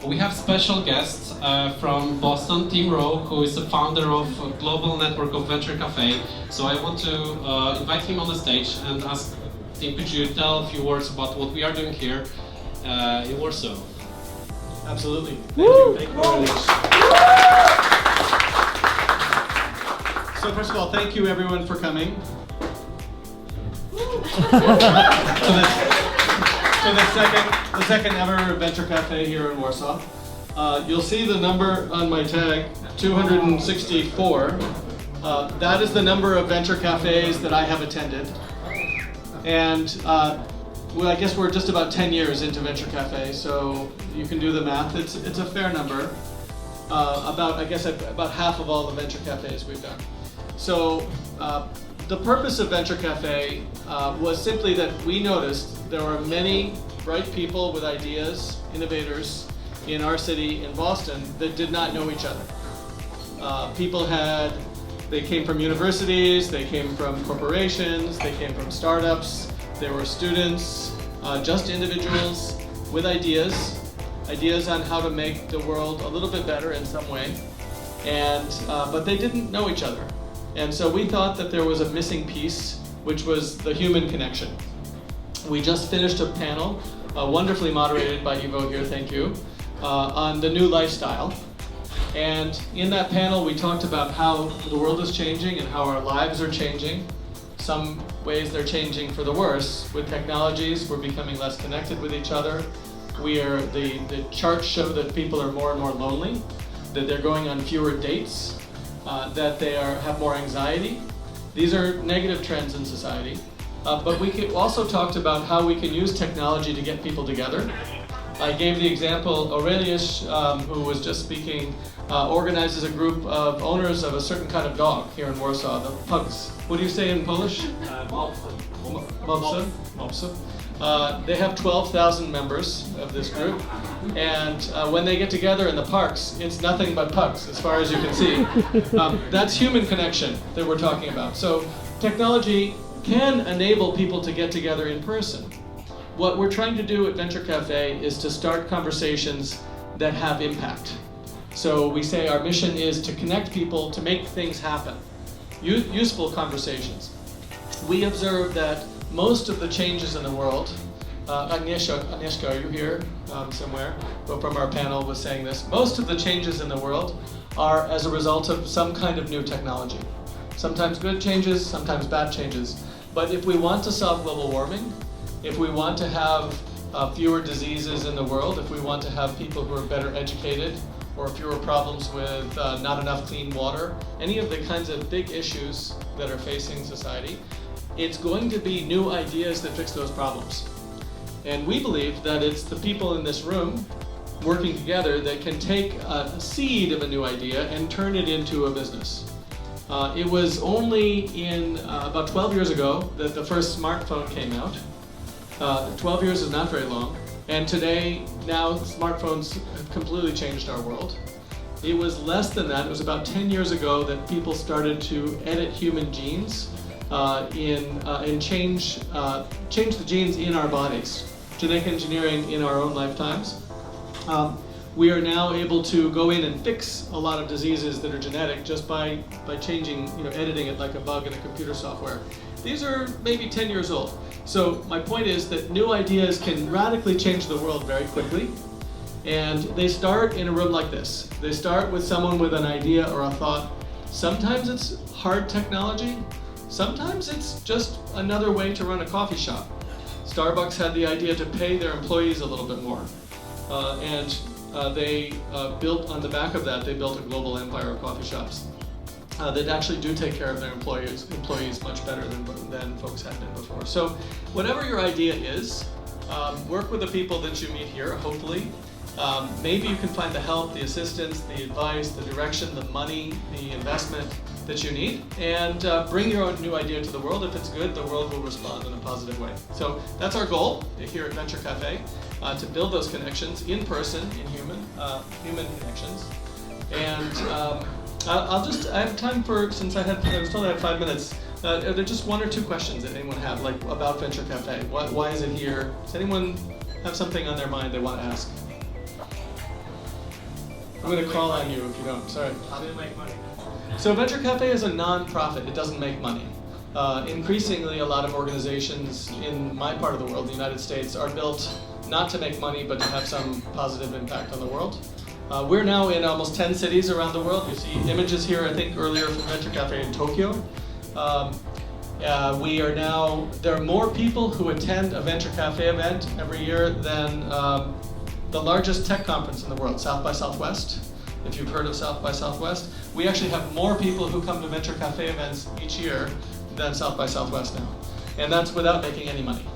We have special guests from Boston, Team Rowe, who is the founder of a global network of Venture Café. So I want to invite him on the stage and ask Tim, could you tell a few words about what we are doing here in Warsaw? Absolutely. Thank you. Thank you very much. So first of all, thank you everyone for coming. So the second ever Venture Cafe here in Warsaw. You'll see the number on my tag, 264. That is the number of Venture Cafes that I have attended. And well, I guess we're just about 10 years into Venture Cafe, so you can do the math. It's a fair number. About half of all the Venture Cafes we've done. So the purpose of Venture Cafe was simply that we noticed there were many bright people with ideas, innovators in our city in Boston that did not know each other. They came from universities, they came from corporations, they came from startups, they were students, just individuals with ideas on how to make the world a little bit better in some way, but they didn't know each other. And so we thought that there was a missing piece, which was the human connection. We just finished a panel, wonderfully moderated by Ivo here, thank you, on the new lifestyle. And in that panel we talked about how the world is changing and how our lives are changing. Some ways they're changing for the worse. With technologies, we're becoming less connected with each other. The charts show that people are more and more lonely, that they're going on fewer dates, that they have more anxiety. These are negative trends in society. But we also talked about how we can use technology to get people together. I gave the example, Aurelius, who was just speaking, organizes a group of owners of a certain kind of dog here in Warsaw, the pugs. What do you say in Polish? Mopsa. Mopsa. They have 12,000 members of this group, and when they get together in the parks, it's nothing but pugs, as far as you can see. That's human connection that we're talking about. So technology can enable people to get together in person. What we're trying to do at Venture Cafe is to start conversations that have impact. So we say our mission is to connect people, to make things happen. Useful conversations. We observe that most of the changes in the world, Agnieszka, are you here somewhere? From our panel was saying this. Most of the changes in the world are as a result of some kind of new technology. Sometimes good changes, sometimes bad changes. But if we want to solve global warming, if we want to have fewer diseases in the world, if we want to have people who are better educated, or fewer problems with not enough clean water, any of the kinds of big issues that are facing society, it's going to be new ideas that fix those problems. And we believe that it's the people in this room working together that can take a seed of a new idea and turn it into a business. It was only in about 12 years ago that the first smartphone came out. 12 years is not very long. And today, now smartphones have completely changed our world. It was less than that. It was about 10 years ago that people started to edit human genes and change the genes in our bodies. Genetic engineering in our own lifetimes. We are now able to go in and fix a lot of diseases that are genetic just by changing, editing it like a bug in a computer software. These are maybe 10 years old. So my point is that new ideas can radically change the world very quickly. And they start in a room like this. They start with someone with an idea or a thought. Sometimes it's hard technology. Sometimes it's just another way to run a coffee shop. Starbucks had the idea to pay their employees a little bit more. They built, on the back of that, they built a global empire of coffee shops that actually do take care of their employees much better than folks had been before. So whatever your idea is, work with the people that you meet here, hopefully. Maybe you can find the help, the assistance, the advice, the direction, the money, the investment that you need, and bring your own new idea to the world. If it's good, the world will respond in a positive way. So that's our goal here at Venture Cafe, to build those connections in person, in human connections. And I have time for, since I was told I had 5 minutes, are there just one or two questions that anyone have, like about Venture Cafe? Why is it here? Does anyone have something on their mind they want to ask? I'm going to call on you if you don't. Sorry. How do you make money? So Venture Café is a non-profit. It doesn't make money. Increasingly, a lot of organizations in my part of the world, the United States, are built not to make money, but to have some positive impact on the world. We're now in almost 10 cities around the world. You see images here, I think, earlier from Venture Café in Tokyo. There are more people who attend a Venture Café event every year than the largest tech conference in the world, South by Southwest. If you've heard of South by Southwest, we actually have more people who come to Venture Café events each year than South by Southwest now. And that's without making any money.